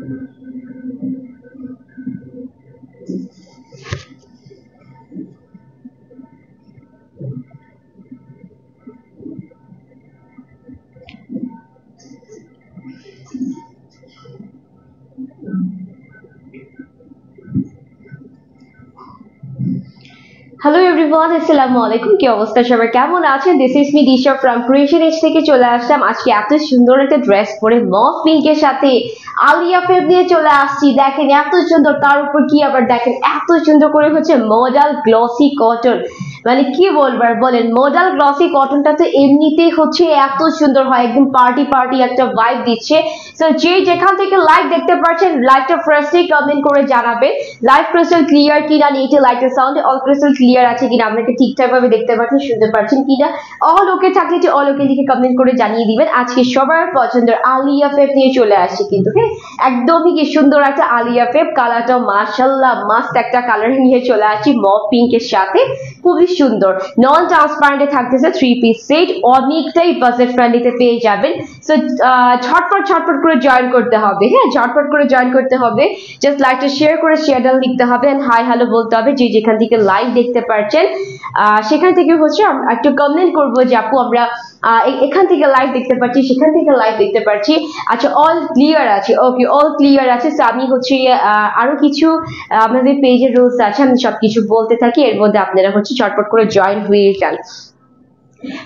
Hello everyone, আসসালামু আলাইকুম। কি অবস্থা সবার, কেমন আছেন? This is me Disha from creation edge থেকে চলে আসলাম আজকে এত সুন্দর একটা ড্রেস পরে মফ পিঙ্কের সাথে আলিয়া ফেব নিয়ে চলে আসছি। দেখেন এত সুন্দর, তার উপর কি আবার দেখেন এত সুন্দর করে হচ্ছে মডাল গ্লসি কটন। মানে কি বলবার বলেন, মডাল গ্লসি কটনটা তো এমনিতেই হচ্ছে এত সুন্দর হয়, একদম পার্টি পার্টি একটা ভাইব দিচ্ছে। সো যে যেখান থেকে লাইভ দেখতে পাচ্ছেন লাইভটা ফার্স্টে কমেন্ট করে জানাবেন লাইভ ক্রিস্টাল ক্লিয়ার কিনা, নেটে লাইটের সাউন্ডে অল ক্রিস্টাল ক্লিয়ার আছে কিনা, আপনাকে ঠিকঠাক ভাবে দেখতে পাচ্ছেন শুনতে পাচ্ছেন কিনা। অল ওকে থাকলে যে অল ওকে লিখে কমেন্ট করে জানিয়ে দিবেন। আজকে সবার পছন্দের আলিয়া ফেব নিয়ে চলে আসছি কিন্তু, হ্যাঁ একদমই কি সুন্দর একটা আলিয়া ফেব, কালারটা মাশাআল্লাহ মাস্ট একটা কালার নিয়ে চলে আসছি মফ পিঙ্কের সাথে, খুবই সুন্দর। নন ট্রান্সপারেন্টে থাকতেছে থ্রি পিস সেট, অনেকটাই বাজেট ফ্রেন্ডলিতে পেয়ে যাবেন। সো ঝটপট করে জয়েন করতে হবে, হ্যাঁ ঝটপট করে জয়েন করতে হবে। জাস্ট লাইকটা শেয়ার করে শেয়ারটা লিখতে হবে এন্ড হাই হ্যালো বলতে হবে। যে যেখান থেকে লাইভ দেখতে পাচ্ছেন সেখান থেকে হচ্ছে একটু কমেন্ট করবো যে আপু আমরা এখান থেকে লাইভ দেখতে পাচ্ছি, সেখান থেকে লাইভ দেখতে পাচ্ছি। আচ্ছা অল ক্লিয়ার আছে, ওকে অল ক্লিয়ার আছে। তো আমি হচ্ছে আরো কিছু আমাদের পেজের রুলস আছে, আমি সবকিছু বলতে থাকি, এর মধ্যে আপনারা হচ্ছে চটপট করে জয়েন হয়ে যান,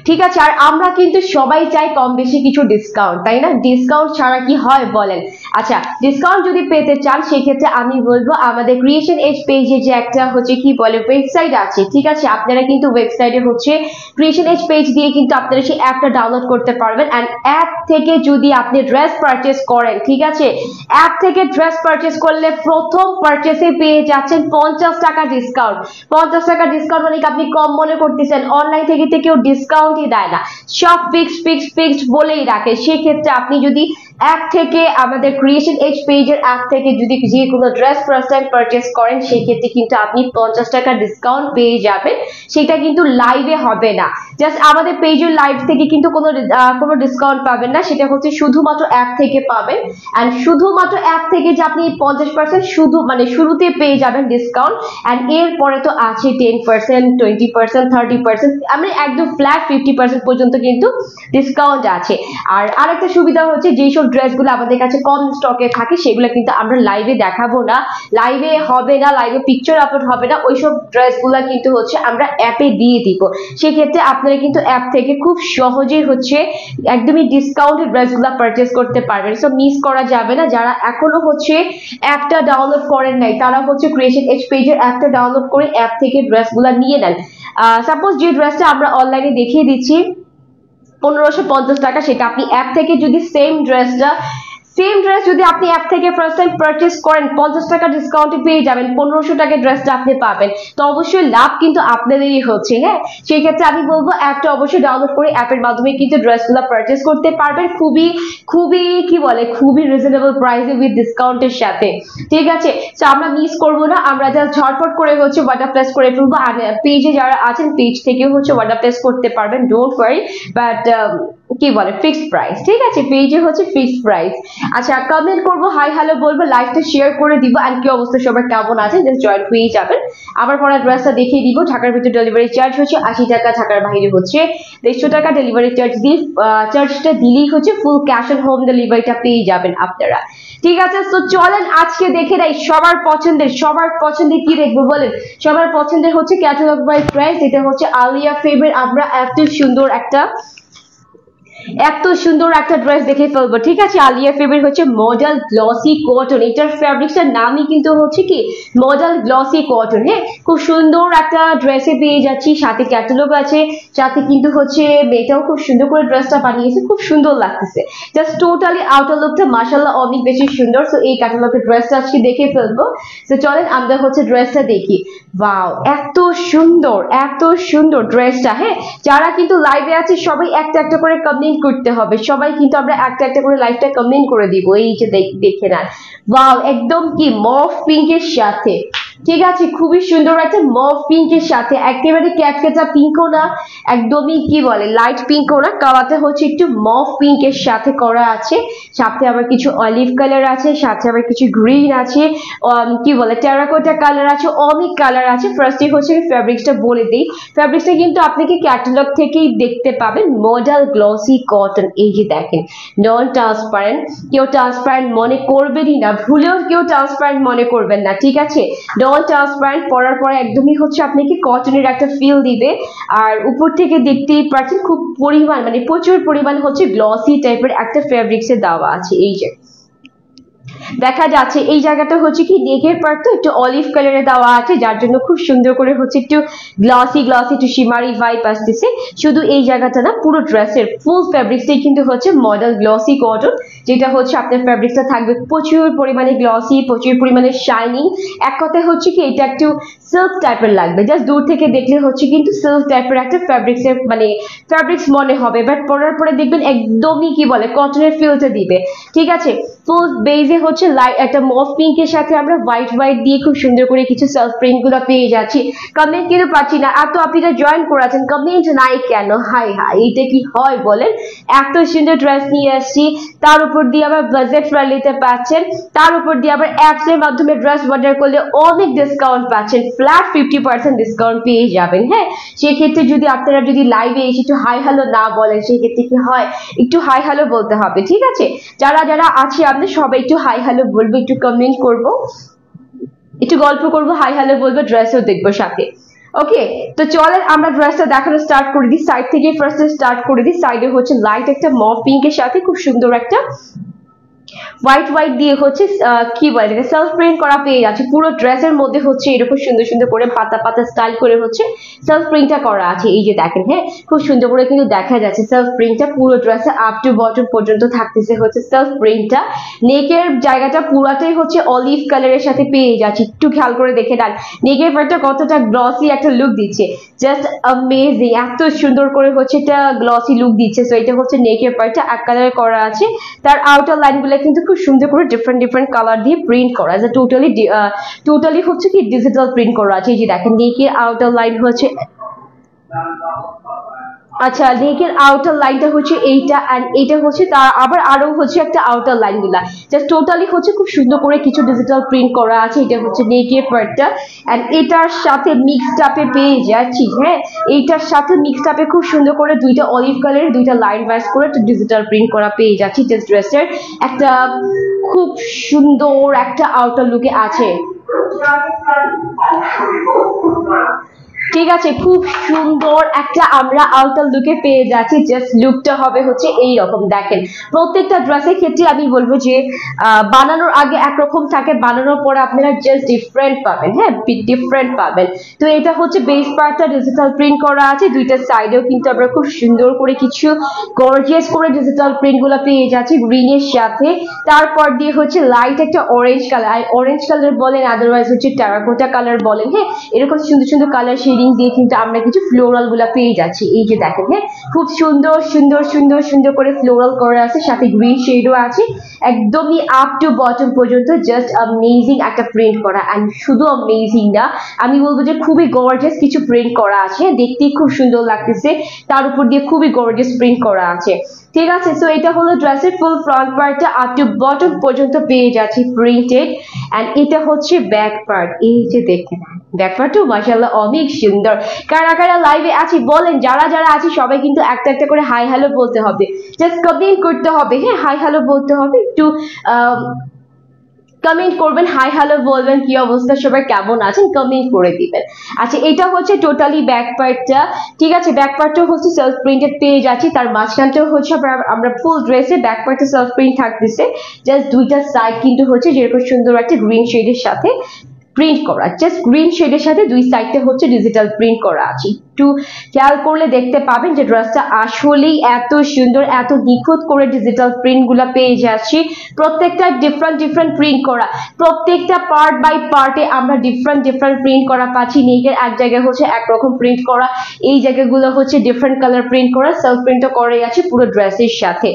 ঠিক আছে। আর আমরা কিন্তু সবাই চাই কম বেশি কিছু ডিসকাউন্ট, তাই না? ডিসকাউন্ট ছাড়া কি হয় বলেন? আচ্ছা ডিসকাউন্ট যদি পেতে চান সেক্ষেত্রে আমি বলবো আমাদের ক্রিয়েশন এজ পেজে যে একটা হচ্ছে কি বলে ওয়েবসাইট আছে, ঠিক আছে, আপনারা কিন্তু ওয়েবসাইটে হচ্ছে ক্রিয়েশন এজ পেজ দিয়ে কিন্তু আপনারা সেই অ্যাপটা ডাউনলোড করতে পারবেন। অ্যান্ড অ্যাপ থেকে যদি আপনি ড্রেস পারচেস করেন, ঠিক আছে, অ্যাপ থেকে ড্রেস পারচেস করলে প্রথম পারচেসে পেয়ে যাচ্ছেন 50 টাকা ডিসকাউন্ট। 50 টাকা ডিসকাউন্ট মানে আপনি কম মনে করতেছেন, অনলাইন থেকে কেউ ডিসকাউন্টই দেয় না, সব ফিক্সড বলেই রাখে। সেক্ষেত্রে আপনি যদি অ্যাপ থেকে আমাদের ক্রিয়েশন এজ পেজের অ্যাপ থেকে যদি যে কোনো ড্রেস ফার্স্ট টাইম পারচেস করেন সেক্ষেত্রে কিন্তু আপনি 50 টাকা ডিসকাউন্ট পেয়ে যাবেন। সেটা কিন্তু লাইভে হবে না, জাস্ট আমাদের পেজের লাইভ থেকে কিন্তু কোনো ডিসকাউন্ট পাবেন না, সেটা হচ্ছে শুধুমাত্র অ্যাপ থেকে পাবেন। এন্ড শুধুমাত্র অ্যাপ থেকে যে আপনি 50% শুধু মানে শুরুতে পেয়ে যাবেন ডিসকাউন্ট, এন্ড এরপরে তো আছে 10%, 20%, 30%, আমি একদম ফ্ল্যাট 50% পর্যন্ত কিন্তু ডিসকাউন্ট আছে। আর আরেকটা সুবিধা হচ্ছে যেসব ড্রেসগুলো আমাদের কাছে কম স্টকে থাকে সেগুলো কিন্তু আমরা লাইভে দেখাবো না, লাইভে হবে না, লাইভে পিকচার আপলোড হবে না, ওইসব ড্রেসগুলো কিন্তু হচ্ছে আমরা অ্যাপে দিয়ে দিব। সেক্ষেত্রে আপনারা কিন্তু অ্যাপ থেকে খুব সহজেই হচ্ছে একদমই ডিসকাউন্টেড ড্রেসগুলো পারচেস করতে পারবেন। সো মিস করা যাবে না। যারা এখনো হচ্ছে অ্যাপটা ডাউনলোড করেন নাই তারা হচ্ছে ক্রিয়েশন এজ পেজের অ্যাপটা ডাউনলোড করে অ্যাপ থেকে ড্রেসগুলো নিয়ে নেন। সাপোজ যে ড্রেসটা আমরা অনলাইনে দেখিয়ে দিচ্ছি 1550 টাকা, সেটা আপনি অ্যাপ থেকে যদি সেম ড্রেস যদি আপনি অ্যাপ থেকে ফার্স্ট টাইম পারচেস করেন 50 টাকা ডিসকাউন্টে পেয়ে যাবেন, 1500 টাকার ড্রেসটা আপনি পাবেন। তো অবশ্যই লাভ কিন্তু আপনাদেরই হচ্ছে, হ্যাঁ সেই ক্ষেত্রে আমি বলবো অ্যাপটা অবশ্যই ডাউনলোড করে অ্যাপের মাধ্যমে কিন্তু ড্রেসগুলো পারচেস করতে পারবেন খুবই রিজনেবল প্রাইসে উইথ ডিসকাউন্টের সাথে, ঠিক আছে। তো আমরা মিস করবো না, আমরা জাস্ট ঝটপট করে হচ্ছে ওয়াটার প্লেস করে ফেলবো। আর পেজে যারা আছেন পেজ থেকেও হচ্ছে ওয়াটার প্লেস করতে পারবেন, ডোন্ট ওয়ারি। বাট কি বলে ফিক্সড প্রাইস, ঠিক আছে, পেজে হচ্ছে ফিক্সড প্রাইস। আচ্ছা কমেন্ট করবো, হাই হ্যালো বলবো, লাইভটা শেয়ার করে দিব। আর কি অবস্থা সবার, কেমন আছে, জাস্ট জয়েন হয়ে যাবেন। আমার পরা ড্রেসটা দেখিয়ে দিব। ঢাকার ভিতরে ডেলিভারি চার্জ হচ্ছে 80 টাকা, ঢাকার বাইরে হচ্ছে 150 টাকা ডেলিভারি চার্জ দিয়ে চার্জটা দিলেই হচ্ছে ফুল ক্যাশ অন হোম ডেলিভারিটা পেয়ে যাবেন আপনারা, ঠিক আছে। তো চলেন আজকে দেখে নেই সবার পছন্দের কি দেখবো বলেন? সবার পছন্দের হচ্ছে ক্যাটালগ বাই প্রাইস, এটা হচ্ছে আলিয়া ফেবের। আমরা এত সুন্দর একটা ড্রেস দেখে ফেলবো, ঠিক আছে। আলিয়া ফেবের হচ্ছে মডেল গ্লসি কটন, এটার ফ্যাব্রিক্সটার নামই কিন্তু হচ্ছে কি মডেল গ্লসি কটন, হ্যাঁ খুব সুন্দর একটা ড্রেসে পেয়ে যাচ্ছি, সাথে ক্যাটালগ আছে, সাথে কিন্তু হচ্ছে মেয়েটাও খুব সুন্দর করে ড্রেসটা বানিয়েছে, খুব সুন্দর লাগতেছে। জাস্ট টোটালি আউটার লুকটা মাশাআল্লাহ অনেক বেশি সুন্দর। সো এই ক্যাটালগের ড্রেসটা আজকে দেখে ফেলবো। তো চলেন আমরা হচ্ছে ড্রেসটা দেখি। ওয়াও এত সুন্দর ড্রেসটা, হ্যাঁ যারা কিন্তু লাইভে আছে সবাই একটা করে কমেন্ট করতে হবে, সবাই কিন্তু আমরা একটা করে লাইভটা কমেন্ট করে দিব। এই যে দেখে নেন, ওয়াও একদম কি মফ পিঙ্কের সাথে ঠিক আছে, খুবই সুন্দর একটা মভ পিঙ্কের সাথে, একেবারে ক্যাটকেটা পিঙ্কও না, একদমই কি বলে লাইট পিঙ্কও না, কালারটা হচ্ছে একটু মভ পিঙ্কের সাথে করা আছে, সাথে আবার কিছু অলিভ কালার আছে, সাথে আবার কিছু গ্রিন আছে, কি বলে টেরাকোটা কালার আছে, অনেক কালার আছে। ফার্স্টে হচ্ছে ফ্যাব্রিক্সটা বলে দিই, ফ্যাব্রিক্সটা কিন্তু আপনাকে ক্যাটালগ থেকেই দেখতে পাবেন, মডেল গ্লসি কটন। এই যে দেখেন, নন ট্রান্সপারেন্ট, কেউ ট্রান্সপারেন্ট মনে করবেনই না, ভুলেও কেউ ট্রান্সপারেন্ট মনে করবেন না, ঠিক আছে। নন ট্রান্সপারেন্ট পরার পরে একদমই হচ্ছে আপনাকে কটনের একটা ফিল দিবে, আর উপর থেকে দেখতেই পাচ্ছেন খুব পরিমাণ মানে প্রচুর পরিমাণ হচ্ছে গ্লসি টাইপের একটা ফ্যাব্রিক্সে দেওয়া আছে। এই যে দেখা যাচ্ছে এই জায়গাটা হচ্ছে কি নেকের পার্টটা একটু অলিভ কালারে দেওয়া আছে, যার জন্য খুব সুন্দর করে হচ্ছে একটু গ্লসি গ্লসি একটু শিমারি ভাইব আসতেছে। শুধু এই জায়গাটা না, পুরো ড্রেসের ফুল ফ্যাব্রিক্সটাই কিন্তু হচ্ছে মডেল গ্লসি কটন, যেটা হচ্ছে আপনার ফ্যাব্রিক্সটা থাকবে প্রচুর পরিমাণে গ্লসি, প্রচুর পরিমাণে শাইনিং। এক কথায় হচ্ছে কি এটা একটু সিল্ক টাইপের লাগবে, জাস্ট দূর থেকে দেখলে হচ্ছে কিন্তু সিল্ক টাইপের একটা ফ্যাব্রিক্সের মানে ফ্যাব্রিক্স মনে হবে, বাট পরার পরে দেখবেন একদমই কি বলে কটনের ফিলটা দিবে, ঠিক আছে। ফুল বেজে হচ্ছে লাইট একটা মভ পিঙ্কের সাথে আমরা হোয়াইট হোয়াইট দিয়ে খুব সুন্দর করে কিছু সেলফ প্রিন্ট গুলো পেয়ে যাচ্ছি। কমেন্ট কিন্তু পাচ্ছি না, এত আপনারা জয়েন করেছেন, কমেন্ট নাই কেন? হাই হাই, এটা কি হয় বলেন? এত সুন্দর ড্রেস নিয়ে আসছি, তার উপর দিয়ে আবার বাজেট ফ্রেন্ডলিতে পাচ্ছেন, তার উপর দিয়ে আবার অ্যাপস এর মাধ্যমে ড্রেস অর্ডার করলে অনেক ডিসকাউন্ট পাচ্ছেন, ফ্ল্যাট 50% ডিসকাউন্ট পেয়ে যাবেন। হ্যাঁ, সেক্ষেত্রে যদি আপনারা যদি লাইভে এসে একটু হাই হ্যালো না বলেন, সেক্ষেত্রে কি হয়, একটু হাই হ্যালো বলতে হবে, ঠিক আছে। যারা যারা আছে আপনি সবাই একটু হাই হ্যালো বলবো, একটু কমেন্ট করব, একটু গল্প করব, হাই হ্যালো বলবো, ড্রেসও দেখবো সাথে। ওকে, তো চলেন আমরা ড্রেসটা দেখানো স্টার্ট করে দিই, সাইড থেকে ফার্স্ট স্টার্ট করে দিই। সাইডে হচ্ছে লাইট একটা মভ পিঙ্কের সাথে খুব সুন্দর একটা হোয়াইট হোয়াইট দিয়ে হচ্ছে কি বলে সেলফ প্রিন্ট করা পেয়ে যাচ্ছে। পুরো ড্রেসের মধ্যে হচ্ছে এরকম সুন্দর সুন্দর করে পাতা পাতা স্টাইল করে হচ্ছে সেলফ প্রিন্টটা করা আছে। এই যে দেখেন, হ্যাঁ, খুব সুন্দর করে কিন্তু দেখা যাচ্ছে সেলফ প্রিন্টটা পুরো ড্রেসে আপ টু বটম পর্যন্ত থাকতেছে হচ্ছে সেলফ প্রিন্টটা। নেকের জায়গাটা পুরাটাই হচ্ছে অলিভ কালারের সাথে পেয়ে যাচ্ছে, একটু খেয়াল করে দেখে নেন নেকের পার্টটা কতটা গ্লসি একটা লুক দিচ্ছে, জাস্ট অ্যামেজিং, এত সুন্দর করে হচ্ছে এটা গ্লসি লুক দিচ্ছে। সো এটা হচ্ছে নেকের পার্টটা এক কালারে করা আছে, তার আউটার লাইন গুলো কিন্তু খুব সুন্দর করে ডিফারেন্ট ডিফারেন্ট কালার দিয়ে প্রিন্ট করা আছে, টোটালি হচ্ছে কি ডিজিটাল প্রিন্ট করা আছে। এই যে দেখেন নেকের আউটার লাইন হচ্ছে, আচ্ছা নেকের আউটার লাইনটা হচ্ছে এইটা, এন্ড এটা হচ্ছে তার আবার আরো হচ্ছে একটা আউটার লাইন গুলা, জাস্ট টোটালি হচ্ছে খুব সুন্দর করে কিছু ডিজিটাল প্রিন্ট করা আছে। এটা হচ্ছে নেকের পার্টটা, এন্ড এটার সাথে মিক্সড আপে পেয়ে যাচ্ছি, হ্যাঁ, এইটার সাথে মিক্সড আপে খুব সুন্দর করে দুইটা অলিভ কালারের দুইটা লাইন ভার্স করে একটা ডিজিটাল প্রিন্ট করা পেয়ে যাচ্ছি। জাস্ট ড্রেসের একটা খুব সুন্দর একটা আউটার লুকে আছে, ঠিক আছে, খুব সুন্দর একটা আমরা আউটার লুকে পেয়ে যাচ্ছি। জাস্ট লুকটা হবে হচ্ছে এই রকম। দেখেন প্রত্যেকটা ড্রেসের ক্ষেত্রে আমি বলবো যে বানানোর আগে একরকম থাকে, বানানোর পরে আপনারা জাস্ট ডিফারেন্ট পাবেন, হ্যাঁ, ডিফারেন্ট পাবেন। তো এটা হচ্ছে বেস পার্টটা ডিজিটাল প্রিন্ট করা আছে, দুইটা সাইডেও কিন্তু আমরা খুব সুন্দর করে কিছু গর্জিয়াস করে ডিজিটাল প্রিন্ট গুলো পেয়ে যাচ্ছি গ্রিনের সাথে। তারপর দিয়ে হচ্ছে লাইট একটা অরেঞ্জ কালার, অরেঞ্জ কালার বলেন, আদারওয়াইজ হচ্ছে টেরাকোটা কালার বলেন, হ্যাঁ, এরকম সুন্দর সুন্দর কালার শেডিং দিয়ে কিন্তু আমরা কিছু ফ্লোরাল গুলা পেয়ে যাচ্ছি। এই যে দেখেন, হ্যাঁ, খুব সুন্দর সুন্দর সুন্দর সুন্দর করে ফ্লোরাল করা আছে, সাথে গ্রিন শেডও আছে, একদমই আপ টু বটম পর্যন্ত জাস্ট অ্যামেজিং একটা প্রিন্ট করা। এন্ড শুধু অ্যামেজিং না, আমি বলবো যে খুবই গর্জিয়াস কিছু প্রিন্ট করা আছে, দেখতেই খুব সুন্দর লাগতেছে, তার উপর দিয়ে খুবই গর্জিয়াস প্রিন্ট করা আছে, ঠিক আছে। সো এটা হলো ড্রেসের ফুল ফ্রন্ট পার্টটা, আপ টু বটম পর্যন্ত পেয়ে যাচ্ছি প্রিন্টেড। এন্ড এটা হচ্ছে ব্যাক পার্ট, এই যে দেখেন ব্যাক পার্টও মাশাআল্লাহ অনেক সুন্দর। কারা কারা লাইভে আছি বলেন, যারা যারা আছি সবাই কিন্তু একটা একটা করে হাই হ্যালো বলতে হবে, জাস্ট কমেন্ট করতে হবে, হ্যাঁ, হাই হ্যালো বলতে হবে, একটু কমেন্ট করবেন, হাই হ্যালো বলবেন, কি অবস্থা সবাই কেমন আছেন কমেন্ট করে দিবেন। আচ্ছা এটা হচ্ছে টোটালি ব্যাক পার্টটা, ঠিক আছে, ব্যাক পার্টটা হচ্ছে সেলফ প্রিন্টেড পেয়ে যাচ্ছি, তার মাঝখানটাও হচ্ছে আমরা ফুল ড্রেসে ব্যাক পার্টে সেলফ প্রিন্ট থাকতেছে, জাস্ট দুইটা সাইড কিন্তু হচ্ছে যেরকম সুন্দর একটা গ্রিন শেডের সাথে প্রিন্ট করা, জাস্ট গ্রিন শেডের সাথে দুই সাইডটা হচ্ছে ডিজিটাল প্রিন্ট করা আছে। একটু খেয়াল করলে দেখতে পাবেন যে ড্রেসটা আসলেই এত সুন্দর, এত নিখুঁত করে ডিজিটাল প্রিন্ট গুলা পেয়ে যাচ্ছি। প্রত্যেকটা ডিফারেন্ট প্রিন্ট করা, প্রত্যেকটা পার্ট বাই পার্টে আমরা ডিফারেন্ট প্রিন্ট করা পাচ্ছি। নেকের এক জায়গায় হচ্ছে একরকম প্রিন্ট করা, এই জায়গাগুলো হচ্ছে ডিফারেন্ট কালার প্রিন্ট করা, সেলফ প্রিন্টও করে আছে পুরো ড্রেসের সাথে।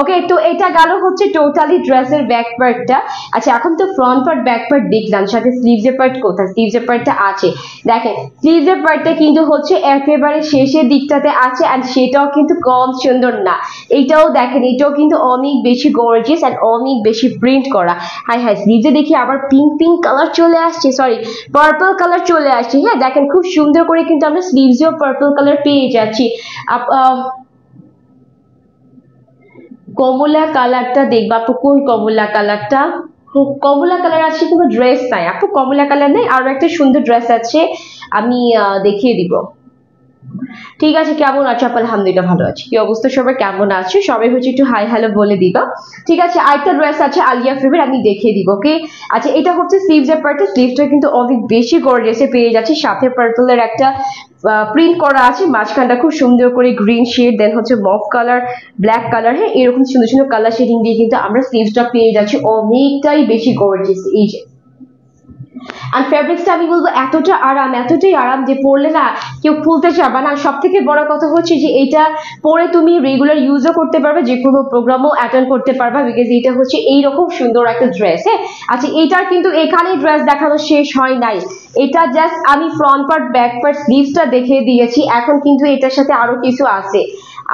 ওকে, তো এটা গেল হচ্ছে টোটালি ড্রেসের ব্যাক পার্টটা। আচ্ছা, এখন তো ফ্রন্ট পার্ট ব্যাক পার্ট দেখলাম, সাথে স্লিভসের পার্ট কোথায়? স্লিভসের পার্টটা আছে, দেখেন স্লিভসের পার্টটা কিন্তু হচ্ছে একেবারে শেষের দিকটাতে আছে, আর সেটাও কিন্তু কম সুন্দর না। এইটাও দেখেন, এটাও কিন্তু অনেক বেশি গর্জিয়াস আর অনেক বেশি প্রিন্ট করা। হাই হাই, স্লিভসে দেখি আবার পিঙ্ক কালার চলে আসছে, সরি পার্পল কালার চলে আসছে। হ্যাঁ দেখেন, খুব সুন্দর করে কিন্তু আমরা স্লিভসেও পার্পল কালার পেয়ে যাচ্ছি। কমলা কালারটা দেখবা আপু, কোন কমলা কালারটা? কমলা কালার আছে কোনো ড্রেস নাই আপু, কমলা কালার নেই, আরো একটা সুন্দর ড্রেস আছে, আমি দেখিয়ে দিব। ঠিক আছে, কেমন আছো আপু? আলহামদুলিল্লাহ ভালো আছি। কি অবস্থা সবাই, কেমন আছো সবাই? হচ্ছে একটু হাই হ্যালো বলে দিবা। ঠিক আছে, আরেকটা ড্রেস আছে আলিয়া ফেভের, আমি দেখিয়ে দিব। ওকে, আচ্ছা এটা হচ্ছে স্লিভসের পার্টে, স্লিভসটা কিন্তু অনেক বেশি গর্জিয়াসে পেয়ে যাচ্ছে, সাথে পার্পলের একটা প্রিন্ট করা আছে, মাঝখানটা খুব সুন্দর করে গ্রিন শেড, দেন হচ্ছে মফ কালার, ব্ল্যাক কালার, হ্যাঁ এরকম সুন্দর সুন্দর কালার শেডিং দিয়ে কিন্তু আমরা স্লিভসটা পেয়ে যাচ্ছি, অনেকটাই বেশি গর্জিয়াস। এই যে আর ফেব্রিক্সটা আমি বলবো এতটাই আরাম যে পরলে না কেউ খুলতে চাবে না। সব থেকে বড় কথা হচ্ছে যে এটা পরে তুমি রেগুলার ইউজও করতে পারবে, যে কোনো প্রোগ্রামও অ্যাটেন্ড করতে পারবে, বিকজ এটা হচ্ছে এইরকম সুন্দর একটা ড্রেস। হ্যাঁ আচ্ছা, এটার কিন্তু এখানেই ড্রেস দেখানো শেষ হয় নাই, এটা জাস্ট আমি ফ্রন্ট পার্ট ব্যাক পার্ট স্লিভসটা দেখিয়ে দিয়েছি, এখন কিন্তু এটার সাথে আরো কিছু আছে,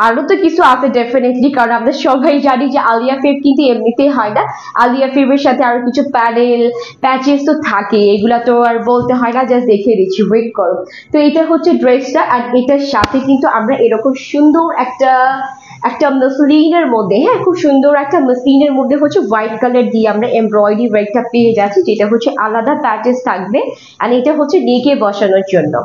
আরো তো কিছু আছে ডেফিনেটলি, কারণ আমরা সবাই জানি যে আলিয়া ফেব কিন্তু এমনিতেই হয় না, আলিয়া ফেবের সাথে আরো কিছু প্যাডেল প্যাচেস তো থাকে, এগুলা তো আর বলতে হয় না, জাস্ট দেখিয়ে দিচ্ছি, ওয়েট করো। তো এটা হচ্ছে ড্রেসটা, আর এটার সাথে কিন্তু আমরা এরকম সুন্দর একটা মসলিনের মধ্যে, হ্যাঁ খুব সুন্দর একটা মসলিনের মধ্যে হচ্ছে হোয়াইট কালার দিয়ে আমরা এমব্রয়ডারি ওয়ার্কটা পেয়ে যাচ্ছি, যেটা হচ্ছে আলাদা প্যাচেস থাকবে, আর এটা হচ্ছে নেকে বসানোর জন্য।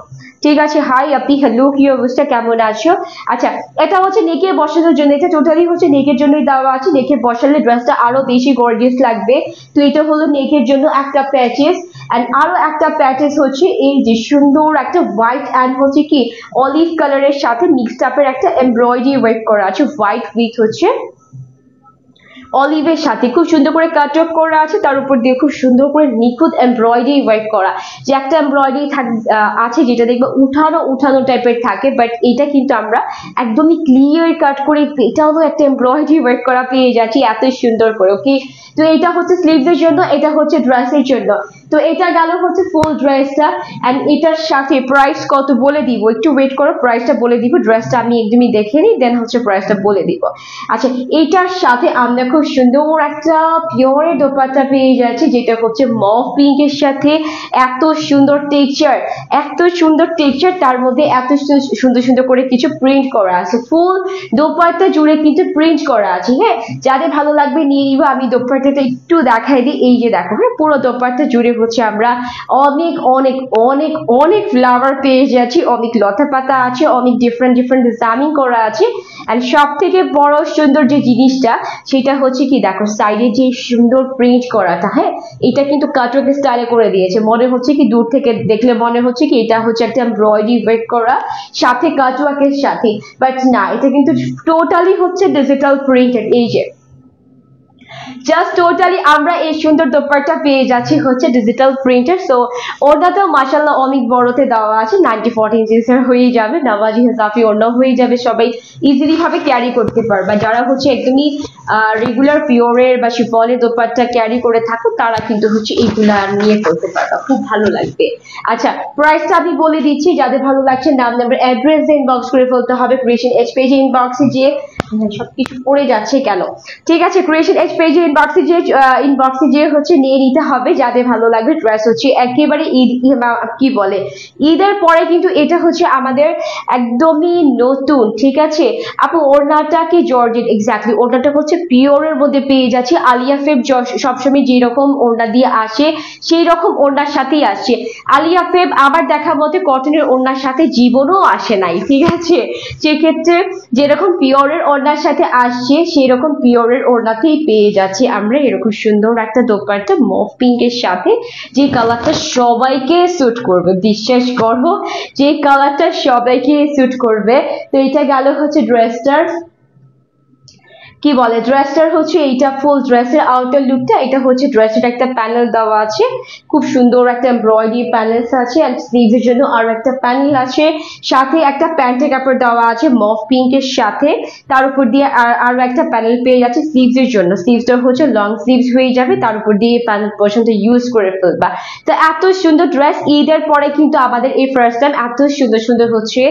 ঠিক আছে, হাই আপনি, হ্যালো, কি অবস্থা, কেমন আছো? আচ্ছা, এটা হচ্ছে নেকে বসানোর জন্য, এটা টোটালি হচ্ছে নেকের জন্যই দেওয়া আছে, নেকে বসালে ড্রেসটা আরো বেশি গর্জিয়াস লাগবে। তো এটা হলো নেকের জন্য একটা প্যাচেস, এন্ড আরো একটা প্যাচেস হচ্ছে এই যে সুন্দর একটা হোয়াইট এন্ড হচ্ছে কি অলিভ কালারের সাথে মিক্সড আপের একটা এমব্রয়ডারি ওয়ার্ক করা আছে, হোয়াইট উইথ হচ্ছে অলিভের সাথে খুব সুন্দর করে কাট অফ করা আছে, তার উপর দিয়ে খুব সুন্দর করে নিখুঁত এমব্রয়ডারি ওয়ার্ক করা, যে একটা এমব্রয়ডারি আছে যেটা দেখবে উঠানো টাইপের থাকে, বাট এটা কিন্তু আমরা একদমই ক্লিয়ার কাট করে এটাও একটা এমব্রয়ডারি ওয়ার্ক করা পেয়ে যাচ্ছি এত সুন্দর করে। ওকে, তো এটা হচ্ছে স্লিভসের জন্য, এটা হচ্ছে ড্রেসের জন্য। তো এটা গেল হচ্ছে ফুল ড্রেসটা, এন্ড এটার সাথে প্রাইস কত বলে দিব, একটু ওয়েট করো, প্রাইসটা বলে দিব, ড্রেসটা আমি একদমই দেখে নিই, দেন হচ্ছে প্রাইসটা বলে দিব। আচ্ছা, এটার সাথে আমরা খুব সুন্দর একটা পিওরের দোপাট্টা পেয়ে যাচ্ছি, যেটা হচ্ছে মফ পিঙ্কের সাথে এত সুন্দর টেক্সচার, তার মধ্যে এত সুন্দর করে কিছু প্রিন্ট করা আছে, ফুল দোপাট্টা জুড়ে কিন্তু প্রিন্ট করা আছে। হ্যাঁ, যাদের ভালো লাগবে নিয়ে নিব, আমি দোপাট্টাটা একটু দেখাই দিই। এই যে দেখো, হ্যাঁ পুরো দোপাট্টা জুড়ে হচ্ছে আমরা অনেক ফ্লাওয়ার পেয়ে যাচ্ছি, অনেক লতা পাতা আছে, অনেক ডিফারেন্ট ডিজাইনিং করা আছে, এন্ড সব থেকে বড় সুন্দর যে জিনিসটা সেটা হচ্ছে কি দেখো, সাইডে যে সুন্দর প্রিন্ট করাটা, হ্যাঁ এটা কিন্তু কাটওয়ার্ক স্টাইলে করে দিয়েছে, মনে হচ্ছে কি দূর থেকে দেখলে মনে হচ্ছে কি এটা হচ্ছে একটা এমব্রয়ডারি ওয়ার্ক করা সাথে কাটওয়ার্কের সাথে, বাট না, এটা কিন্তু টোটালি হচ্ছে ডিজিটাল প্রিন্টেড। এই যে জাস্ট টোটালি আমরা এই সুন্দর দোপাট্টা পেয়ে যাচ্ছি হচ্ছে ডিজিটাল প্রিন্টের। সো ওড়নাটাও মাশাআল্লাহ অনেক বড়তে দেওয়া আছে, 94 ইঞ্চিসের হয়ে যাবে, নামাজি হেজাফি ওড়না হয়ে যাবে, সবাই ইজিলি ভাবে ক্যারি করতে পারবে, যারা হচ্ছে একদমই রেগুলার পিওরের বা শিফনের দোপাট্টা ক্যারি করে থাকো তারা কিন্তু হচ্ছে এইগুলা নিয়ে করতে পারবে, খুব ভালো লাগবে। আচ্ছা, প্রাইসটা আমি বলে দিচ্ছি, যাদের ভালো লাগছে নাম নাম্বার অ্যাড্রেস দিয়ে ইনবক্স করে ফেলতে হবে, ক্রিয়েশন এজ পেজে ইনবক্সে যে সবকিছু পড়ে যাচ্ছে কেন, ঠিক আছে, ক্রিয়েশন এজ পেজে ইনবক্সে যে হচ্ছে নিয়ে নিতে হবে, যাদের ভালো লাগবে। ড্রেস হচ্ছে একেবারে ঈদ, কি বলে, ঈদের পরে কিন্তু এটা হচ্ছে আমাদের একদমই নতুন, ঠিক আছে আপু। ওড়নাটা কি জর্জেট, এক্স্যাক্টলি ওড়নাটা হচ্ছে পিওরের মধ্যে পেয়ে যাচ্ছে, আলিয়া ফেব সবসময় যেরকম ওড়না দিয়ে আসে সেই রকম ওড়নার সাথেই আসছে, আলিয়া ফেব আবার দেখা মতে কটনের ওড়নার সাথে জীবনও আসে নাই, ঠিক আছে, সেক্ষেত্রে যেরকম পিওরের ওড়নার সাথে আসছে সেরকম পিওরের ওড়নাতেই পেয়ে যাচ্ছি আমরা এরকম সুন্দর একটা দোপাট্টা মফ পিঙ্কের সাথে, যে কালারটা সবাইকে স্যুট করবে, বিশ্বাস করো যে কালারটা সবাইকে স্যুট করবে। তো এটা গেল হচ্ছে ড্রেসটার কি বলে, ড্রেসটার হচ্ছে এইটা ফুল ড্রেসের আউটার লুকটা। এটা হচ্ছে ড্রেসের একটা প্যানেল দেওয়া আছে, খুব সুন্দর একটা এমব্রয়ডারি প্যানেলস আছে, এন্ড স্লিভসের জন্য আরো একটা প্যানেল আছে, সাথে একটা প্যান্টের কাপড় দেওয়া আছে মফ পিঙ্কের সাথে, তার উপর দিয়ে আরো একটা প্যানেল পেয়ে যাচ্ছে স্লিভসের জন্য। স্লিভসটা হচ্ছে লং স্লিভস হয়ে যাবে, তার উপর দিয়ে প্যানেল পর্যন্ত ইউজ করে ফেলবা। তো এত সুন্দর ড্রেস ঈদের পরে কিন্তু আমাদের এই ফার্স্ট টাইম এত সুন্দর সুন্দর হচ্ছে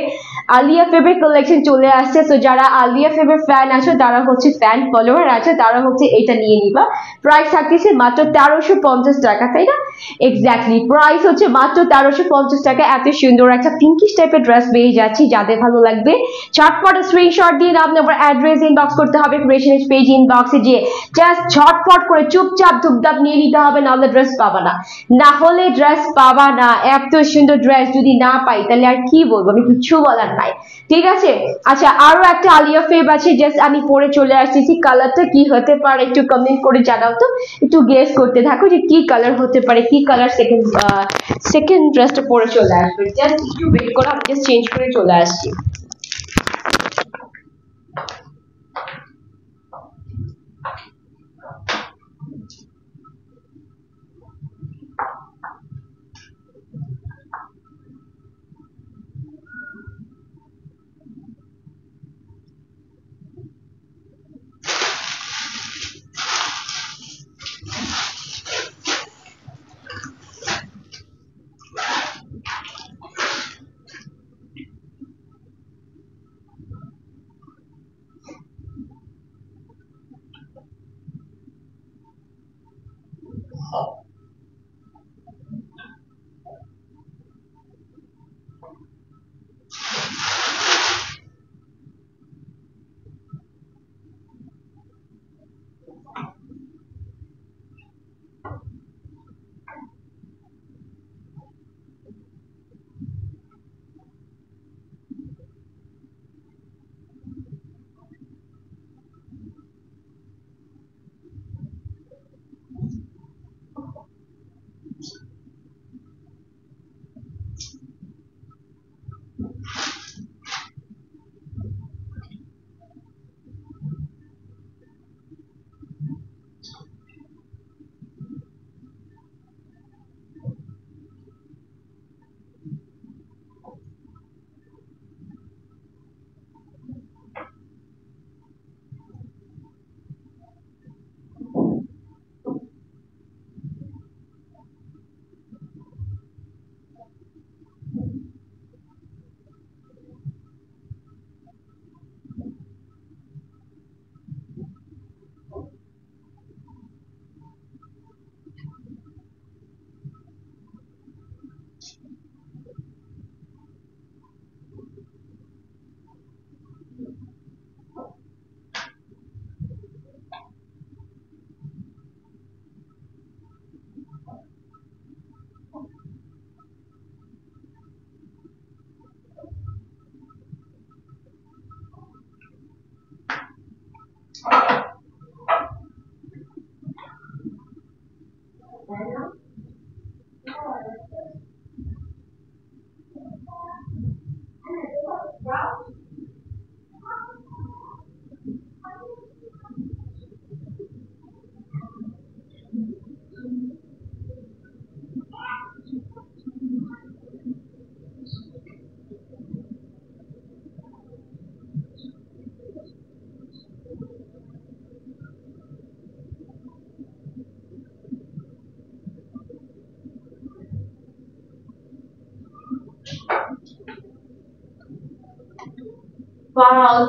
আলিয়া ফেবের কালেকশন চলে আসছে। তো যারা আলিয়া ফেবের ফ্যান আছো, তারা হচ্ছে ফ্যান ফলোয়ার আছে, তারা হচ্ছে এটা নিয়ে নিবা। প্রাইস থাকতেছে মাত্র 1350 টাকা, তাই না? এক্স্যাক্টলি প্রাইস হচ্ছে মাত্র 1350 টাকা। এত সুন্দর একটা পিঙ্কিশ টাইপের ড্রেস পেয়ে যাচ্ছি, যাদের ভালো লাগবে ঝটপট স্ক্রিনশট দিয়ে নাম নাম্বার অ্যাড্রেস ইনবক্স করতে হবে ক্রিয়েশন পেজ ইনবক্সে, যে জাস্ট ঝটপট করে চুপচাপ ধুপধাপ নিয়ে নিতে হবে, নাহলে ড্রেস পাবা না, না হলে ড্রেস পাবা না। এত সুন্দর ড্রেস যদি না পাই তাহলে আর কি বলবো, আমি কিছু বলার নাই, ঠিক আছে? আচ্ছা, আরো একটা আলিয়া ফেব আছে, জাস্ট আমি পরে চলে আসতেছি। কালারটা কি হতে পারে একটু কমেন্ট করে জানাও তো, একটু গেস করতে থাকো যে কি কালার হতে পারে, কি কালার সেকেন্ড ড্রেসটা পরে চলে আসবে। জাস্ট একটু ওয়েট করো, আমি জাস্ট চেঞ্জ করে চলে আসছি।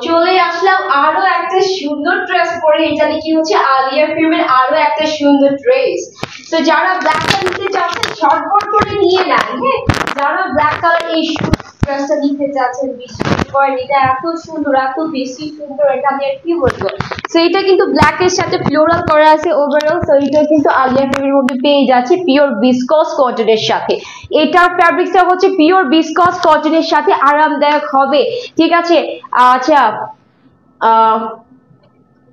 চলে আসলাম আরো একটা সুন্দর ড্রেস পরে। এটা কি হচ্ছে আলিয়া ফিল্মের আরো একটা সুন্দর ড্রেস। তো যারা ব্ল্যাকটা নিতে চাচ্ছেন ঝটপট করে নিয়ে নেন, হ্যাঁ? যারা ব্ল্যাক কালার এই ড্রেসটা নিতে চাচ্ছেন, বিশ্বাস করেন এটা এত সুন্দর, এত বেশি সুন্দর, এটা দিয়ে কি বলবো। তো এটা কিন্তু ব্ল্যাক এর সাথে ফ্লোরাল করা আছে ওভারঅল। তো এটা কিন্তু আলিয়া ফিল্মের মধ্যে পেয়ে যাচ্ছে পিওর ভিসকস কটনের সাথে। এটার ফ্যাব্রিকটা হচ্ছে পিওর ভিসকস কটনের সাথে আরামদায়ক হবে, ঠিক আছে? আচ্ছা,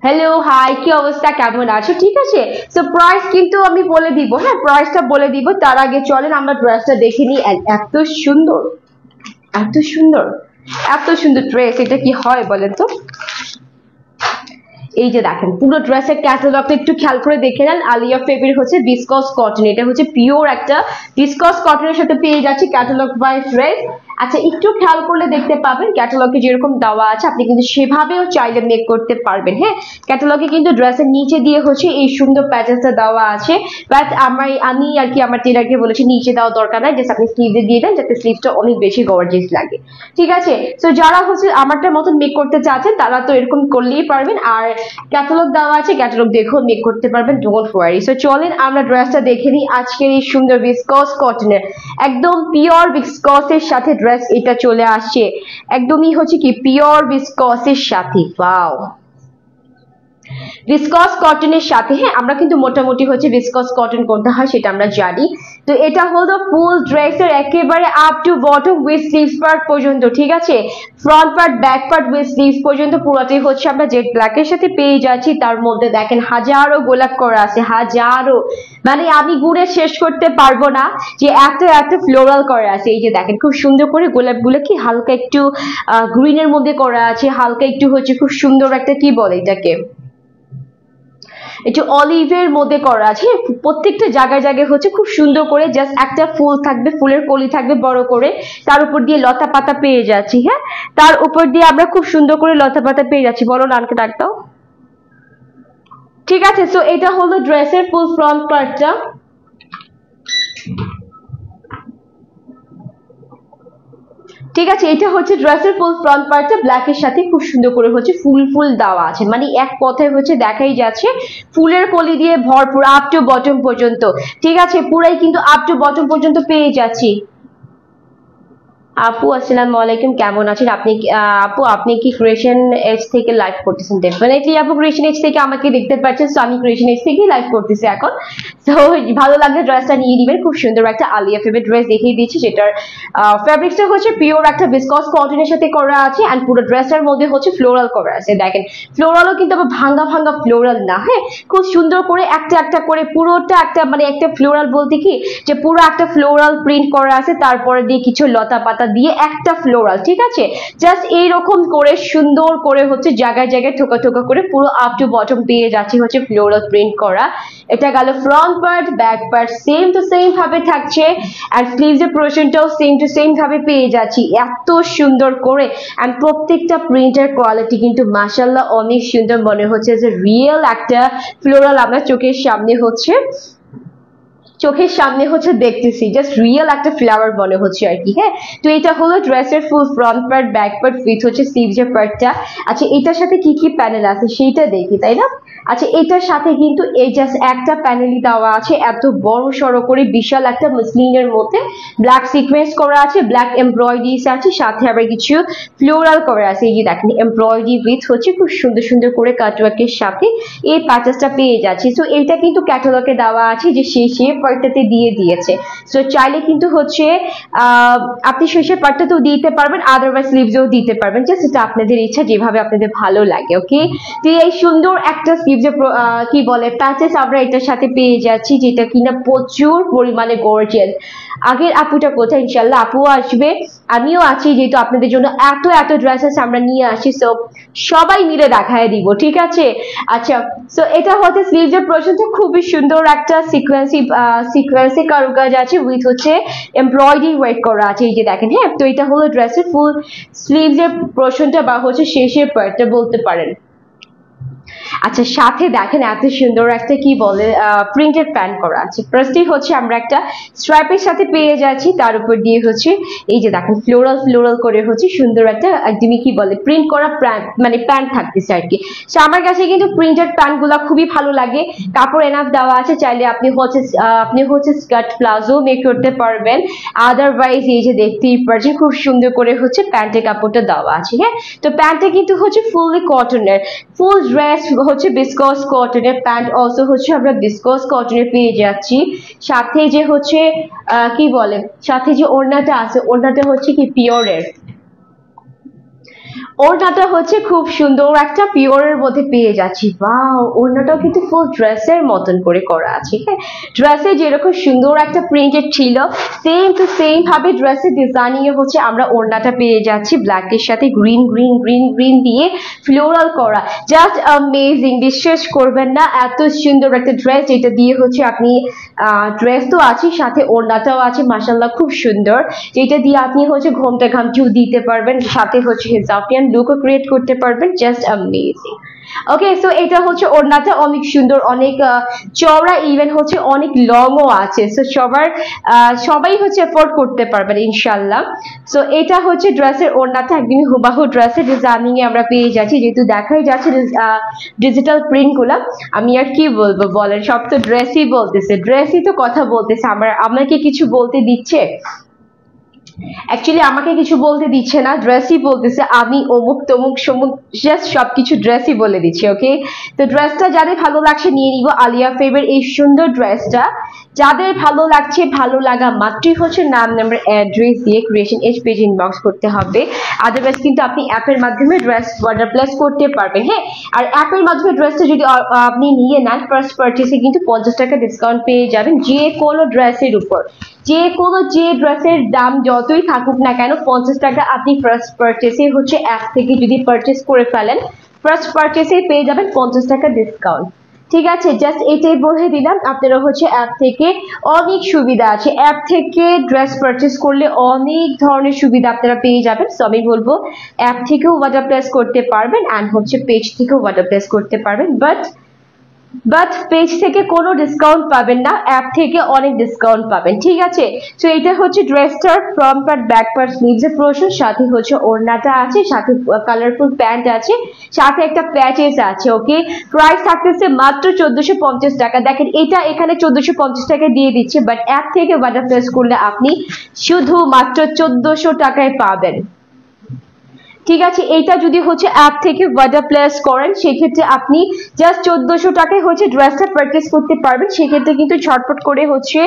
হ্যালো হাই, কি অবস্থা, কেমন আছো? ঠিক আছে, তো প্রাইস কিন্তু আমি বলে দিব, হ্যাঁ প্রাইসটা বলে দিব। তার আগে চলেন আমরা ড্রেসটা দেখে নিই। এত সুন্দর, এত সুন্দর, এত সুন্দর ড্রেস, এটা কি হয় বলেন তো? এই যে দেখেন পুরো ড্রেসের ক্যাটালগটা একটু খেয়াল করে দেখে নেন। আলিয়া ফেবির হচ্ছে বিসকস কটন, এটা হচ্ছে পিওর একটা বিসকস কটনের সাথে পেয়ে যাচ্ছি ক্যাটালগ ওয়াইজ ড্রেস। আচ্ছা একটু খেয়াল করলে দেখতে পাবেন ক্যাটালগে যেরকম দেওয়া আছে আপনি কিন্তু সেভাবেও চাইলে মেক করতে পারবেন। হ্যাঁ, ক্যাটালগে কিন্তু ড্রেসের নিচে দিয়ে হচ্ছে এই সুন্দর প্যাচেসটা দেওয়া আছে, বাট আমি আর কি আমার টেলারকে বলেছি নিচে দেওয়া দরকার নাই, জাস্ট আপনি স্লিভে দিয়ে দেন যাতে স্লিভটা অনেক বেশি গর্জিয়াস লাগে। ঠিক আছে, তো যারা হচ্ছে আমারটার মতন মেক করতে চাচ্ছেন তারা তো এরকম করলেই পারবেন, আর ক্যাটালগ দেওয়া আছে, ক্যাটালগ দেখেও মেক করতে পারবেন, ডোন্ট ওয়ারি। সো চলেন আমরা ড্রেসটা দেখে নিই। আজকের এই সুন্দর বিসকস কটনের একদম পিওর বিসকসের সাথে ড্রেস এটা চলে আসছে, একদমই হচ্ছে কি পিওর বিসকসের সাথে। ওয়াও, ভিসকস কটনের সাথে, হ্যাঁ আমরা কিন্তু মোটামুটি হচ্ছে ভিসকস কটন করতে হয় সেটা আমরা জানি। তো এটা হলো ফুল ড্রেসের একেবারে up to bottom with sleeves part পর্যন্ত। ঠিক আছে, front part back part with sleeves পর্যন্ত পুরোটাই হচ্ছে আমরা জেড ব্ল্যাকের সাথে পেয়ে যাচ্ছি। তার মধ্যে দেখেন হাজারো গোলাপ করা আছে, হাজারো, মানে আমি গুড়ে শেষ করতে পারবো না যে এত এত ফ্লোরাল করা আছে। এই যে দেখেন খুব সুন্দর করে গোলাপগুলো কি হালকা একটু গ্রিনের মধ্যে করা আছে, হালকা একটু হচ্ছে খুব সুন্দর একটা কি বলে এটাকে, একটু অলিভের মধ্যে করা আছে। প্রত্যেকটা জায়গায় জায়গায় হচ্ছে খুব সুন্দর করে জাস্ট একটা ফুল থাকবে, ফুলের কলি থাকবে বড় করে, তার উপর দিয়ে লতা পাতা পেয়ে যাচ্ছি। হ্যাঁ, তার উপর দিয়ে আমরা খুব সুন্দর করে লতা পাতা পেয়ে যাচ্ছি। বলো নানকে ডাকতাও। ঠিক আছে, সো এটা হলো ড্রেসের ফুল ফ্রন্ট পার্টটা। ঠিক আছে, এটা হচ্ছে ড্রেসের ফুল ফ্রন্ট পার্টটা, ব্ল্যাক এর সাথে খুব সুন্দর করে হচ্ছে ফুল ফুল দেওয়া আছে, মানে এক কথায় হচ্ছে দেখাই যাচ্ছে ফুলের কলি দিয়ে ভরপুর আপ টু বটম পর্যন্ত। ঠিক আছে, পুরাই কিন্তু আপ টু বটম পর্যন্ত পেয়ে যাচ্ছি। আপু আসসালামু আলাইকুম, কেমন আছেন আপনি? আপু আপনি কি ক্রিয়েশন এজ থেকে লাইভ করতেছেন? ডেফিনেটলি আপু ক্রিয়েশন এজ থেকে আমাকে দেখতে পাচ্ছেন, তো আমি ক্রিয়েশন এজ থেকেই লাইভ করতেছি এখন। তো ভালো লাগলে ড্রেসটা নিয়ে নিবেন, খুব সুন্দর একটা আলিয়া ফেব্রিক ড্রেস দেখিয়ে দিচ্ছি, যেটার ফেব্রিক্সটা হচ্ছে পিওর একটা বিসকস কটনের সাথে করা আছে, এন্ড পুরো ড্রেসটার মধ্যে হচ্ছে ফ্লোরাল করা আছে। দেখেন ফ্লোরালও কিন্তু আবার ভাঙ্গা ভাঙ্গা ফ্লোরাল না, হ্যাঁ খুব সুন্দর করে একটা একটা করে পুরোটা একটা, মানে একটা ফ্লোরাল বলতে কি যে পুরো একটা ফ্লোরাল প্রিন্ট করা আছে, তারপরে দিয়ে কিছু লতা পাতা দিয়ে একটা ফ্লোরাল। ঠিক আছে, জাস্ট এইরকম করে সুন্দর করে হচ্ছে জায়গায় জায়গায় ঠোকা ঠোকা করে পুরো আপ টু বটম পেয়ে যাচ্ছে হচ্ছে ফ্লোরাল প্রিন্ট করা। এটা গেল front part, back part same to same ভাবে থাকছে, আর স্লিভস এর পোরশনটাও সেম টু সেম ভাবে পেয়ে যাচ্ছি এত সুন্দর করে। এন্ড প্রত্যেকটা প্রিন্টের কোয়ালিটি কিন্তু মাশাআল্লাহ অনেক সুন্দর, মনে হচ্ছে যে রিয়েল একটা ফ্লোরাল আমরা চোখের সামনে হচ্ছে দেখতেছি, জাস্ট রিয়েল একটা ফ্লাওয়ার মনে হচ্ছে আর কি। হ্যাঁ, তো এটা হলো ড্রেসের ফুল front part, back part with হচ্ছে স্লিভস এর পার্টটা। আচ্ছা এটার সাথে কি কি প্যানেল আছে সেইটা দেখি, তাই না? আচ্ছা এটার সাথে কিন্তু এই জাস্ট একটা প্যানেলই দেওয়া আছে, এত বড় সড়ো করে বিশাল একটা মসলিনের মধ্যে ব্ল্যাক সিকোয়েন্স করা আছে, ব্ল্যাক এমব্রয়ডারিজ আছে, সাথে আবার কিছু ফ্লোরাল করা আছে। এই যে দেখেন এমব্রয়ডারি উইথ হচ্ছে খুব সুন্দর সুন্দর করে কাটওয়ার্কের সাথে এই প্যাচেসটা পেয়ে যাচ্ছি। সো এইটা কিন্তু ক্যাটালগে দেওয়া আছে যে শেষে পার্টটাতে দিয়ে দিয়েছে। সো চাইলে কিন্তু হচ্ছে আপনি শেষের পার্টটাতেও দিতে পারবেন, আদারওয়াইজ স্লিভসেও দিতে পারবেন, জাস্ট এটা আপনাদের ইচ্ছা, যেভাবে আপনাদের ভালো লাগে। ওকে, তো এই সুন্দর একটা স্লিভসের কি বলে প্যাচেস আমরা এটার সাথে পেয়ে যাচ্ছি, যেটা কিনা প্রচুর পরিমাণে গর্জিয়াস। আগের আপুটা কোথায়? ইনশাল্লাহ আপুও আসবে, আমিও আছি, যেহেতু আপনাদের জন্য এত এত ড্রেসেস আমরা নিয়ে আসি, সো সবাই মিলে দেখায় দিব। ঠিক আছে, আচ্ছা সো এটা হচ্ছে স্লিভসের পোরশনটা, খুবই সুন্দর একটা সিকোয়েন্সি কারুকাজ আছে উইথ হচ্ছে এমব্রয়ডারি ওয়ার্ক করা আছে। এই যে দেখেন, হ্যাঁ তো এটা হলো ড্রেসের ফুল স্লিভসের পোরশনটা বা হচ্ছে শেষের পার্টটা বলতে পারেন। আচ্ছা সাথে দেখেন এত সুন্দর একটা কি বলে প্রিন্টেড প্যান্ট করা আছে। ফার্স্টেই হচ্ছে আমরা একটা স্ট্রাইপের সাথে পেয়ে যাচ্ছি, তার উপর দিয়ে হচ্ছে এই যে দেখেন ফ্লোরাল ফ্লোরাল করে হচ্ছে সুন্দর একটা একদমই কি বলে প্রিন্ট করা প্যান্ট, মানে প্যান্ট থাকতেছে আর কি। তো আমার কাছে কিন্তু প্রিন্টেড প্যান্ট গুলা খুবই ভালো লাগে, কাপড় এনাফ দেওয়া আছে, চাইলে আপনি হচ্ছে স্কার্ট প্লাজো মেক করতে পারবেন, আদারওয়াইজ এই যে দেখতেই পাচ্ছেন খুব সুন্দর করে হচ্ছে প্যান্টের কাপড়টা দেওয়া আছে। হ্যাঁ, তো প্যান্টটা কিন্তু হচ্ছে ফুললি কটনের, ফুল ড্রেস হচ্ছে বিসকস কটনের, প্যান্ট অলসো হচ্ছে আমরা বিসকস কটনের পেয়ে যাচ্ছি। সাথে যে হচ্ছে কি বলে সাথে যে ওড়নাটা আছে, ওড়নাটা হচ্ছে কি পিওরের, ওড়নাটা হচ্ছে খুব সুন্দর একটা পিওরের মধ্যে পেয়ে যাচ্ছি। ওয়াও, ওড়নাটাও কিন্তু ফুল ড্রেসের মতন করে করা আছে। হ্যাঁ, ড্রেসে যেরকম সুন্দর একটা প্রিন্টেড ছিল, সেম টু সেম ভাবে ড্রেসের ডিজাইনিং এ হচ্ছে আমরা ওড়নাটা পেয়ে যাচ্ছি ব্ল্যাকের সাথে গ্রিন গ্রিন গ্রিন গ্রিন দিয়ে ফ্লোরাল করা। জাস্ট অ্যামেজিং, বিশ্বাস করবেন না, এত সুন্দর একটা ড্রেস, যেটা দিয়ে হচ্ছে আপনি ড্রেস তো আছে, সাথে ওড়নাটাও আছে, মাশাআল্লাহ খুব সুন্দর, যেটা দিয়ে আপনি হচ্ছে ঘোমটা ঘামটিও দিতে পারবেন, সাথে হচ্ছে হিজাবিয়ান লুকও ক্রিয়েট করতে পারবেন। Just amazing. ওকে, সো এটা হচ্ছে ওড়নাটা অনেক সুন্দর, অনেক চওড়া, ইভেন হচ্ছে অনেক লংও আছে। সো সবাই হচ্ছে এফোর্ড করতে পারবেন ইনশাল্লাহ। সো এটা হচ্ছে ড্রেসের ওড়নাটা, একদমই হুবাহু ড্রেসের ডিজাইনিং এ আমরা পেয়ে যাচ্ছি, যেহেতু দেখাই যাচ্ছে ডিজিটাল প্রিন্ট গুলা। আমি আর কি বলবো বলেন, সব তো ড্রেসই বলতেছে, ড্রেসই তো কথা বলতেছে, আমাকে কিছু বলতে দিচ্ছে? অ্যাকচুয়ালি আমাকে কিছু বলতে দিচ্ছে না, ড্রেসই বলতেছে আমি অমুক তমুক সমুক, জাস্ট সবকিছু ড্রেসই বলে দিচ্ছে। ওকে, তো ড্রেসটা যাদের ভালো লাগছে নিয়ে নিব, আলিয়া ফেবের এই সুন্দর ড্রেসটা। যাদের ভালো লাগছে, ভালো লাগা মাত্রই হচ্ছে নাম, নাম্বার, অ্যাড্রেস দিয়ে ক্রিয়েশন এজ পেজ ইনবক্স করতে হবে। আদারওয়াইজ কিন্তু আপনি অ্যাপের মাধ্যমে ড্রেস অর্ডার প্লেস করতে পারবেন। হ্যাঁ, আর অ্যাপের মাধ্যমে ড্রেসটা যদি আপনি নিয়ে নেন, ফার্স্ট পারচেসে কিন্তু 50 টাকা ডিসকাউন্ট পেয়ে যাবেন যে কোনো ড্রেসের উপর। যে ড্রেসের দাম যতই থাকুক না কেন, 50 টাকা আপনি ফার্স্ট পারচেসে হচ্ছে অ্যাপ থেকে যদি পারচেস করে ফেলেন, ফার্স্ট পারচেসে পেয়ে যাবেন 50 টাকা ডিসকাউন্ট। ঠিক আছে, জাস্ট এটাই বলে দিলাম। আপনারা হচ্ছে অ্যাপ থেকে অনেক সুবিধা আছে, অ্যাপ থেকে ড্রেস পারচেস করলে অনেক ধরনের সুবিধা আপনারা পেয়ে যাবেন। সো আমি বলবো অ্যাপ থেকেও অর্ডার প্লেস করতে পারবেন, অ্যান্ড হচ্ছে পেজ থেকেও অর্ডার প্লেস করতে পারবেন, বাট পেজ থেকে কোনো ডিসকাউন্ট পাবেন না, অ্যাপ থেকে অনেক ডিসকাউন্ট পাবেন। ঠিক আছে, তো এটা হচ্ছে ড্রেসটার front part, back part, sleeves এর পোরশন, সাথে হচ্ছে ওড়নাটা আছে, সাথে কালারফুল প্যান্ট আছে, সাথে একটা প্যাচেস আছে। ওকে, প্রাইস থাকতেছে মাত্র 1450 টাকা। দেখেন, এটা এখানে 1450 টাকা দিয়ে দিচ্ছে, বাট অ্যাপ থেকে অর্ডার প্লেস করলে আপনি শুধু মাত্র 1400 টাকায় পাবেন। ঠিক আছে, এইটা যদি হচ্ছে অ্যাপ থেকে অর্ডার প্লেস করেন, সেক্ষেত্রে আপনি জাস্ট 1400 টাকায় হচ্ছে ড্রেসটা পারচেস করতে পারবেন। সেক্ষেত্রে কিন্তু ঝটপট করে হচ্ছে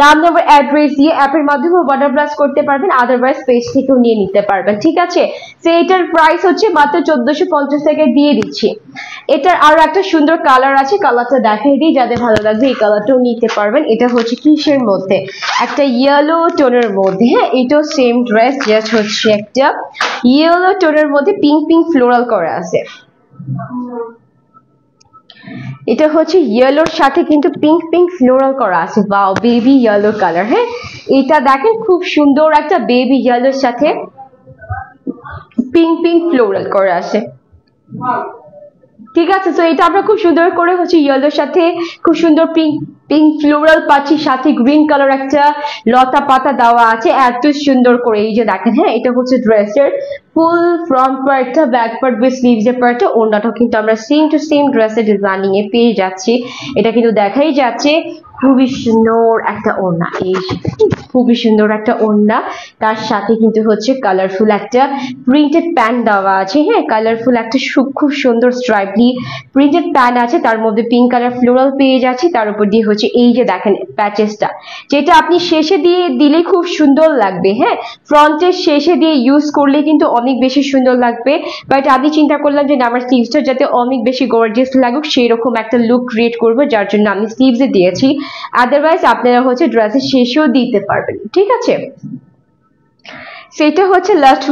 নাম, নাম্বার, অ্যাড্রেস দিয়ে অ্যাপের মাধ্যমে অর্ডার প্লেস করতে পারবেন, আদারওয়াইজ পেজ থেকেও নিয়ে নিতে পারবেন। ঠিক আছে, তো এটার প্রাইস হচ্ছে মাত্র 1450 টাকায় দিয়ে দিচ্ছি। এটার আরো একটা সুন্দর কালার আছে, কালারটা দেখাই দিই, যাদের ভালো লাগবে এই কালারটাও নিতে পারবেন। এটা হচ্ছে কিসের মধ্যে, একটা ইয়েলো টোনের মধ্যে। হ্যাঁ, এটাও সেম ড্রেস, জাস্ট হচ্ছে একটা ইয়েলো টোনের মধ্যে পিঙ্ক পিঙ্ক ফ্লোরাল করা আছে। এটা হচ্ছে ইয়েলোর সাথে কিন্তু পিঙ্ক পিঙ্ক ফ্লোরাল করা আছে। Wow, baby yellow colour. হ্যাঁ, এটা দেখেন খুব সুন্দর একটা বেবি ইয়েলোর সাথে পিঙ্ক পিঙ্ক ফ্লোরাল করা আছে। ঠিক আছে, তো এটা আমরা খুব সুন্দর করে হচ্ছে ইয়েলোর সাথে খুব সুন্দর পিঙ্ক পিঙ্ক ফ্লোরাল পাচ্ছি, সাথে গ্রিন কালার একটা লতা পাতা দেওয়া আছে, এত সুন্দর করে। এই যে দেখেন, হ্যাঁ, এটা হচ্ছে ড্রেসের ফুল ফ্রন্ট পার্টটা, ব্যাক পার্ট উইথ স্লিভস এর পার্টটা। ওড়নাটাও কিন্তু আমরা সেম টু সেম ড্রেসের ডিজাইনিং এ পেয়ে যাচ্ছি। এটা কিন্তু দেখাই যাচ্ছে খুবই সুন্দর একটা ওড়না, এই খুবই সুন্দর একটা ওড়না, তার সাথে কিন্তু হচ্ছে কালারফুল একটা প্রিন্টেড প্যান্ট দেওয়া আছে। হ্যাঁ, কালারফুল একটা খুব সুন্দর স্ট্রাইপলি প্রিন্টেড প্যান্ট আছে, তার মধ্যে পিঙ্ক কালার ফ্লোরাল পেয়ে যাচ্ছে, তার উপর দিয়ে হচ্ছে এই যে দেখেন প্যাচেসটা, যেটা আপনি শেষে দিয়ে দিলে খুব সুন্দর লাগবে। হ্যাঁ, ফ্রন্টের শেষে দিয়ে ইউজ করলে কিন্তু অনেক বেশি সুন্দর লাগবে, বাট আমি চিন্তা করলাম যে আমার স্লিভসটা যাতে অনেক বেশি গর্জিয়াস লাগুক, সেই রকম একটা লুক ক্রিয়েট করবো, যার জন্য আমি স্লিভসে দিয়েছি। আদারওয়াইজ আপনারা হচ্ছে ড্রেসের শেষেও দিতে পারবেন। ঠিক আছে, সেটা হচ্ছে লাস্ট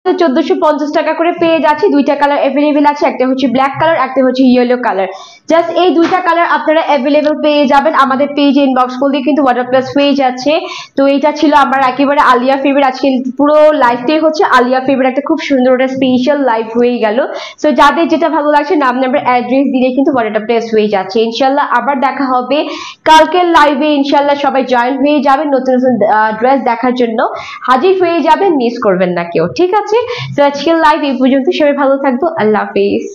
1450 টাকা করে পেয়ে যাচ্ছি। দুইটা কালার অ্যাভেলেবেল আছে, একটা হচ্ছে ব্ল্যাক কালার, একটা হচ্ছে ইয়েলো কালার। জাস্ট এই দুইটা কালার আপনারা অ্যাভেলেবেল পেয়ে যাবেন, আমাদের পেজে ইনবক্স করলে কিন্তু অর্ডার প্লেস হয়ে যাচ্ছে। তো এটা ছিল আমার একেবারে আলিয়া ফেবের আজকে পুরো লাইফটাই হচ্ছে আলিয়া ফেবের একটা খুব সুন্দর একটা স্পেশাল লাইফ হয়ে গেল। সো যাদের যেটা ভালো লাগছে নাম, নাম্বার, অ্যাড্রেস দিলে কিন্তু অর্ডারটা প্লেস হয়ে যাচ্ছে। ইনশাল্লাহ আবার দেখা হবে কালকের লাইভে, ইনশাল্লাহ সবাই জয়েন হয়ে যাবেন, নতুন নতুন ড্রেস দেখার জন্য হাজির হয়ে যাবেন, মিস করবেন না কেউ। ঠিক আছে, তো আজকের লাইভ এই পর্যন্ত, সবাই ভালো থাকবো, আল্লাহ হাফেজ।